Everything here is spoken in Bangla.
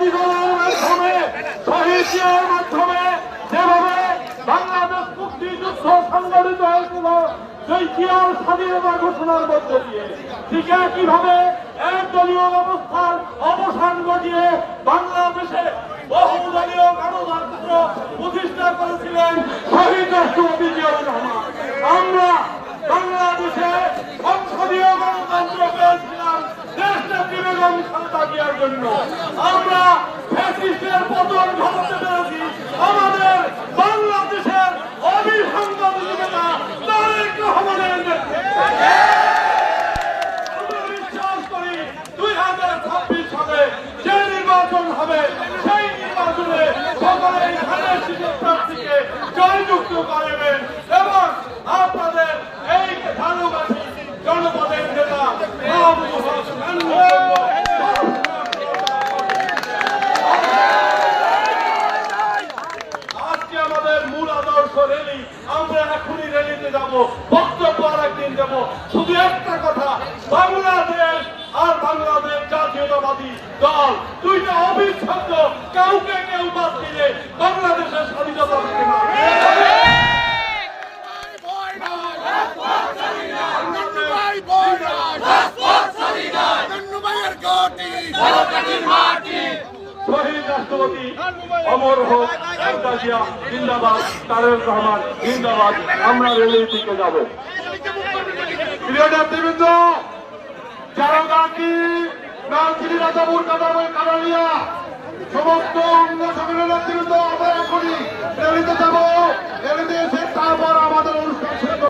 দিবসের মাধ্যমে শহীদ জিয়ার মাধ্যমে যেভাবে বাংলাদেশ মুক্তিযুদ্ধ সংগঠিত হয়েছিল সেই জিয়ার স্বাধীনতা ঘোষণার মধ্য দিয়ে, ঠিক একইভাবে একদলীয় ব্যবস্থার অবসান ঘটিয়ে বাংলাদেশে বহুদলীয় গণতন্ত্র প্রতিষ্ঠা করেছিলেন শহীদ রাষ্ট্রপতি জিয়াউর রহমান। আমরা বাংলাদেশে সংসদীয় গণতন্ত্র পেয়েছিলাম দেশনেত্রী বেগম খালেদা জিয়ার জন্য। আমরা ফ্যাসিস্টের পতন ঘটাতে পেরেছি আমাদের বাংলাদেশের অবিসংবাদিত নেতা তারেক রহমানের নেতৃত্বে। আমরা বিশ্বাস করি 2026 সালে যে নির্বাচন হবে সেই নির্বাচনে সকলে ধানের শীষের প্রার্থীকে জয়যুক্ত করবেন এবং আপনাদের এই ধানুবাসী জনপদের নেতা আজকে আমাদের মূল আদর্শ র্যালি, আমরা এখনই র্যালিতে যাব, বক্তব্য আর একদিন দেব। শুধু একটা কথা, বাংলাদেশ আর বাংলাদেশ জাতীয়তাবাদী দল দুইটা অবিচ্ছেদ্য, কাউকে কেউ বাদ দিলে বাংলাদেশের স্বাধীনতা থাকে না। শহীদ রাষ্ট্রপতি অমর হোক, খালেদা জিয়া জিন্দাবাদ, তারেক রহমান জিন্দাবাদ। আমরা রেলের দিকে যাব। প্রিয় নেতৃবৃন্দ, চারকাকি নালচিনি রাজাপুর কাদালিয়া সমস্ত অঙ্গ সংগঠনের নেতৃবৃন্দ আমরা এখনই রেলিতে যাব। রেলিতে এসে তারপর আমাদের অনুষ্ঠান শুরু।